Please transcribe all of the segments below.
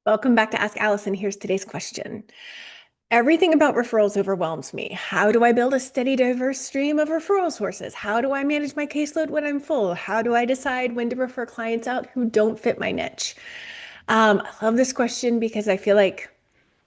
Welcome back to Ask Allison. Here's today's question. Everything about referrals overwhelms me. How do I build a steady, diverse stream of referral sources? How do I manage my caseload when I'm full? How do I decide when to refer clients out who don't fit my niche? I love this question because I feel like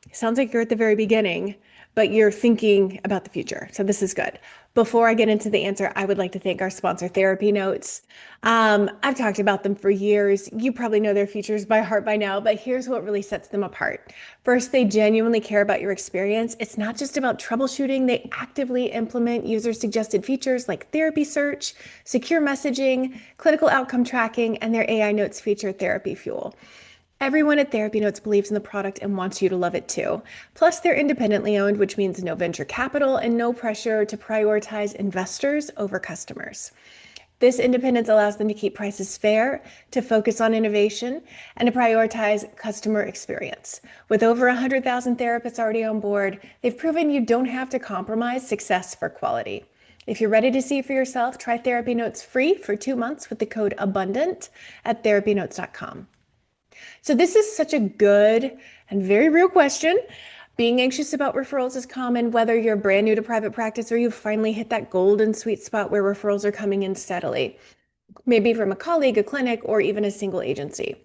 it sounds like you're at the very beginning, but you're thinking about the future. So this is good. Before I get into the answer, I would like to thank our sponsor, TherapyNotes. I've talked about them for years. You probably know their features by heart by now, but here's what really sets them apart. First, they genuinely care about your experience. It's not just about troubleshooting. They actively implement user-suggested features like therapy search, secure messaging, clinical outcome tracking, and their AI notes feature Therapy Fuel. Everyone at TherapyNotes believes in the product and wants you to love it too. Plus, they're independently owned, which means no venture capital and no pressure to prioritize investors over customers. This independence allows them to keep prices fair, to focus on innovation, and to prioritize customer experience. With over 100,000 therapists already on board, they've proven you don't have to compromise success for quality. If you're ready to see for yourself, try TherapyNotes free for 2 months with the code ABUNDANT at therapynotes.com. So this is such a good and very real question. Being anxious about referrals is common, whether you're brand new to private practice or you've finally hit that golden sweet spot where referrals are coming in steadily, maybe from a colleague, a clinic, or even a single agency.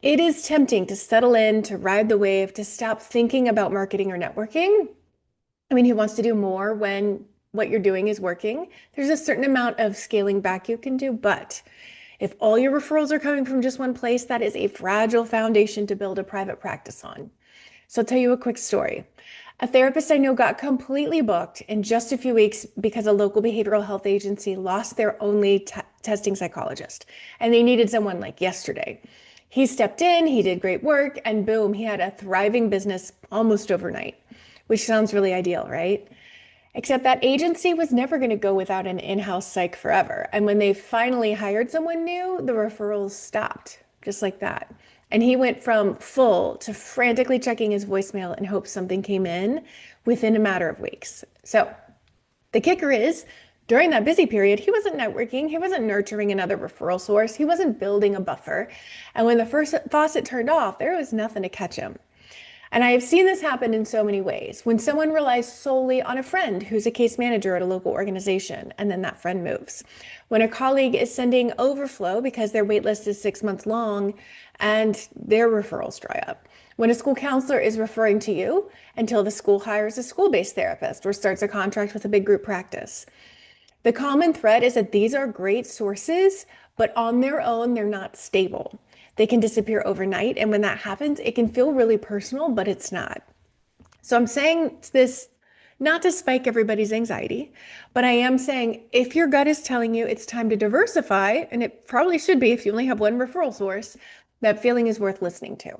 It is tempting to settle in, to ride the wave, to stop thinking about marketing or networking. I mean, who wants to do more when what you're doing is working? There's a certain amount of scaling back you can do, but if all your referrals are coming from just one place, that is a fragile foundation to build a private practice on. So I'll tell you a quick story. A therapist I know got completely booked in just a few weeks because a local behavioral health agency lost their only testing psychologist, and they needed someone like yesterday. He stepped in, he did great work, and boom, he had a thriving business almost overnight, which sounds really ideal, right? Except that agency was never going to go without an in-house psych forever. And when they finally hired someone new, the referrals stopped, just like that. And he went from full to frantically checking his voicemail in hopes something came in within a matter of weeks. So the kicker is, during that busy period, he wasn't networking, he wasn't nurturing another referral source, he wasn't building a buffer. And when the first faucet turned off, there was nothing to catch him. And I have seen this happen in so many ways. When someone relies solely on a friend who's a case manager at a local organization, and then that friend moves. When a colleague is sending overflow because their wait list is 6 months long and their referrals dry up. When a school counselor is referring to you until the school hires a school-based therapist or starts a contract with a big group practice. The common thread is that these are great sources, but on their own, they're not stable. They can disappear overnight. And when that happens, it can feel really personal, but it's not. So I'm saying this not to spike everybody's anxiety, but I am saying if your gut is telling you it's time to diversify, and it probably should be if you only have one referral source, that feeling is worth listening to.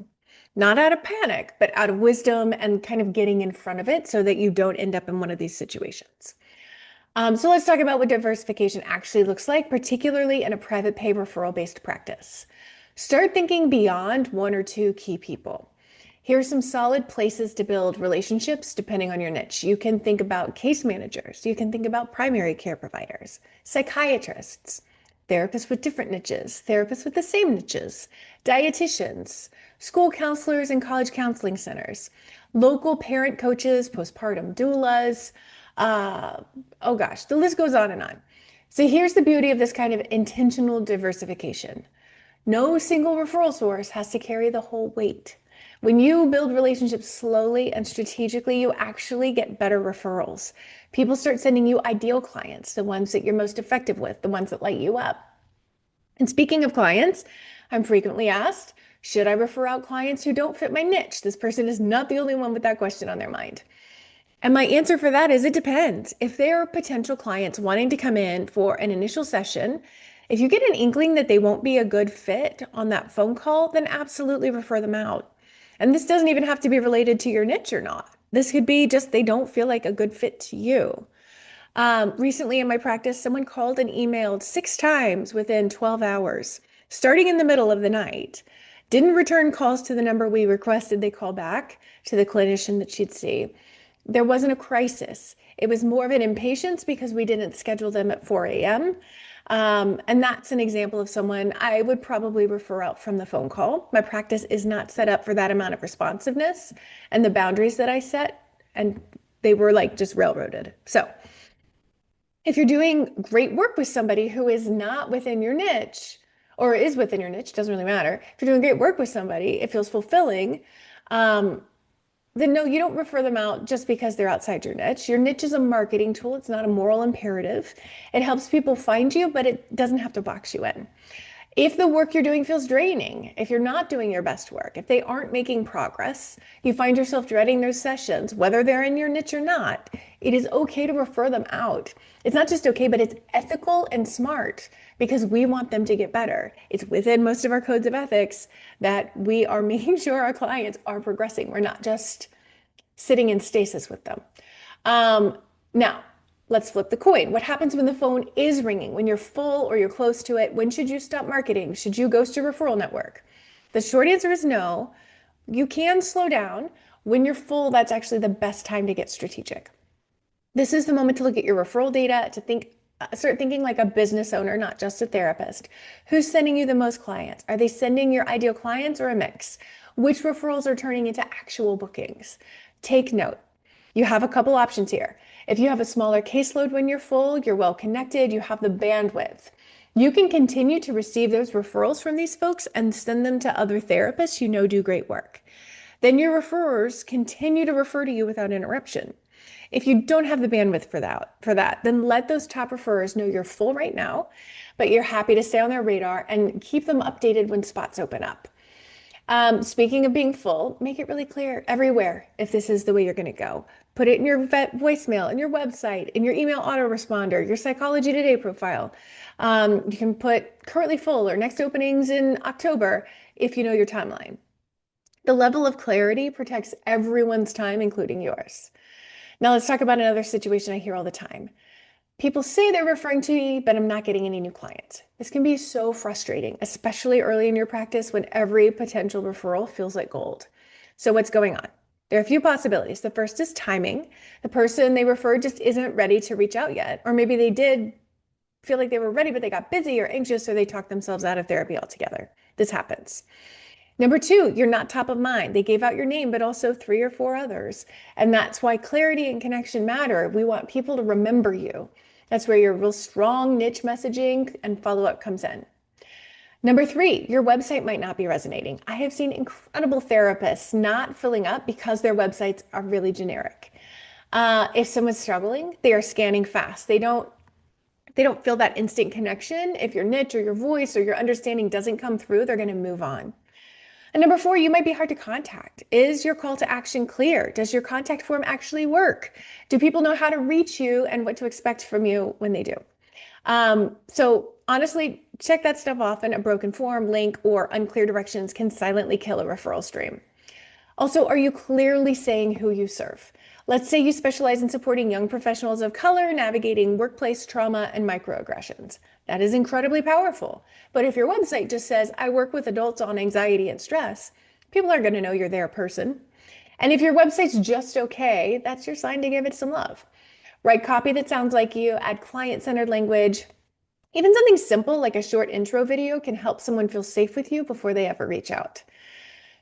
Not out of panic, but out of wisdom and kind of getting in front of it so that you don't end up in one of these situations. So let's talk about what diversification actually looks like, particularly in a private pay referral-based practice. Start thinking beyond one or two key people. Here are some solid places to build relationships depending on your niche. You can think about case managers. You can think about primary care providers, psychiatrists, therapists with different niches, therapists with the same niches, dietitians, school counselors and college counseling centers, local parent coaches, postpartum doulas. Oh gosh, the list goes on and on. So here's the beauty of this kind of intentional diversification. No single referral source has to carry the whole weight. When you build relationships slowly and strategically, you actually get better referrals. People start sending you ideal clients, the ones that you're most effective with, the ones that light you up. And speaking of clients, I'm frequently asked, should I refer out clients who don't fit my niche? This person is not the only one with that question on their mind. And my answer for that is it depends. If there are potential clients wanting to come in for an initial session, if you get an inkling that they won't be a good fit on that phone call, then absolutely refer them out. And this doesn't even have to be related to your niche or not. This could be just they don't feel like a good fit to you. Recently in my practice, someone called and emailed 6 times within 12 hours, starting in the middle of the night. Didn't return calls to the number we requested they call back to the clinician that she'd see. There wasn't a crisis. It was more of an impatience because we didn't schedule them at 4 a.m. And that's an example of someone I would probably refer out from the phone call. My practice is not set up for that amount of responsiveness and the boundaries that I set, and they were like just railroaded. So if you're doing great work with somebody who is not within your niche or is within your niche, doesn't really matter. If you're doing great work with somebody, it feels fulfilling. Um, then no, you don't refer them out just because they're outside your niche. Your niche is a marketing tool. It's not a moral imperative. It helps people find you, but it doesn't have to box you in. If the work you're doing feels draining, if you're not doing your best work, if they aren't making progress, you find yourself dreading those sessions, whether they're in your niche or not, it is okay to refer them out. It's not just okay, but it's ethical and smart because we want them to get better. It's within most of our codes of ethics that we are making sure our clients are progressing. We're not just sitting in stasis with them. Now, let's flip the coin. What happens when the phone is ringing, when you're full or you're close to it? When should you stop marketing? Should you ghost your referral network? The short answer is no. You can slow down. When you're full, that's actually the best time to get strategic. This is the moment to look at your referral data, to start thinking like a business owner, not just a therapist. Who's sending you the most clients? Are they sending your ideal clients or a mix? Which referrals are turning into actual bookings? Take note. You have a couple options here. If you have a smaller caseload when you're full, you're well connected, you have the bandwidth. You can continue to receive those referrals from these folks and send them to other therapists you know do great work. Then your referrers continue to refer to you without interruption. If you don't have the bandwidth for that, then let those top referrers know you're full right now, but you're happy to stay on their radar and keep them updated when spots open up. Speaking of being full, make it really clear everywhere if this is the way you're going to go. Put it in your voicemail, in your website, in your email autoresponder, your Psychology Today profile. You can put currently full or next openings in October if you know your timeline. The level of clarity protects everyone's time, including yours. Now let's talk about another situation I hear all the time. People say they're referring to me, but I'm not getting any new clients. This can be so frustrating, especially early in your practice when every potential referral feels like gold. So what's going on? There are a few possibilities. The first is timing. The person they referred just isn't ready to reach out yet. Or maybe they did feel like they were ready, but they got busy or anxious, or they talked themselves out of therapy altogether. This happens. Number two, you're not top of mind. They gave out your name, but also 3 or 4 others. And that's why clarity and connection matter. We want people to remember you. That's where your real strong niche messaging and follow-up comes in. Number 3, your website might not be resonating. I have seen incredible therapists not filling up because their websites are really generic. If someone's struggling, they are scanning fast. They don't feel that instant connection. If your niche or your voice or your understanding doesn't come through, they're going to move on. And number 4, you might be hard to contact. Is your call to action clear? Does your contact form actually work? Do people know how to reach you and what to expect from you when they do? So honestly, check that stuff off, and a broken form, link, or unclear directions can silently kill a referral stream. Also, are you clearly saying who you serve? Let's say you specialize in supporting young professionals of color navigating workplace trauma and microaggressions. That is incredibly powerful. But if your website just says, I work with adults on anxiety and stress, people are going to know you're their person. And if your website's just okay, that's your sign to give it some love. Write copy that sounds like you, add client-centered language. Even something simple like a short intro video can help someone feel safe with you before they ever reach out.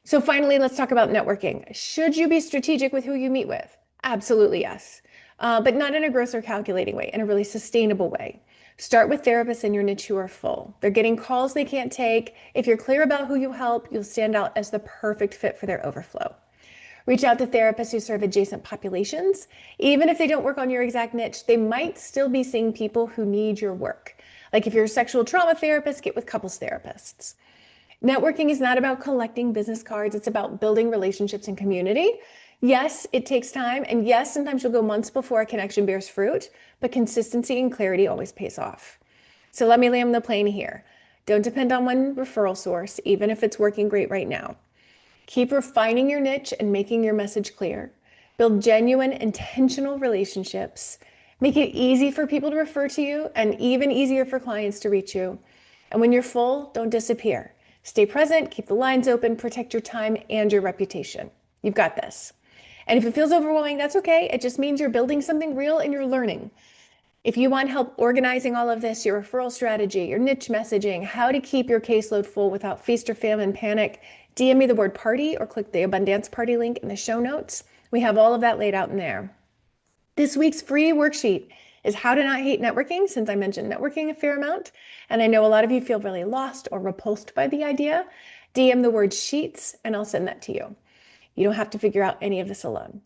So finally, let's talk about networking. Should you be strategic with who you meet with? Absolutely yes, but not in a gross or calculating way, in a really sustainable way. Start with therapists in your niche who are full. They're getting calls they can't take. If you're clear about who you help, you'll stand out as the perfect fit for their overflow. Reach out to therapists who serve adjacent populations. Even if they don't work on your exact niche, they might still be seeing people who need your work. Like if you're a sexual trauma therapist, get with couples therapists. Networking is not about collecting business cards. It's about building relationships and community. Yes, it takes time. And yes, sometimes you'll go months before a connection bears fruit, but consistency and clarity always pays off. So let me land the plane here. Don't depend on one referral source, even if it's working great right now. Keep refining your niche and making your message clear. Build genuine, intentional relationships. Make it easy for people to refer to you and even easier for clients to reach you. And when you're full, don't disappear. Stay present, keep the lines open, protect your time and your reputation. You've got this. And if it feels overwhelming, that's okay. It just means you're building something real and you're learning. If you want help organizing all of this, your referral strategy, your niche messaging, how to keep your caseload full without feast or famine panic, DM me the word party or click the Abundance Party link in the show notes. We have all of that laid out in there. This week's free worksheet is how to not hate networking, since I mentioned networking a fair amount. And I know a lot of you feel really lost or repulsed by the idea. DM the word sheets and I'll send that to you. You don't have to figure out any of this alone.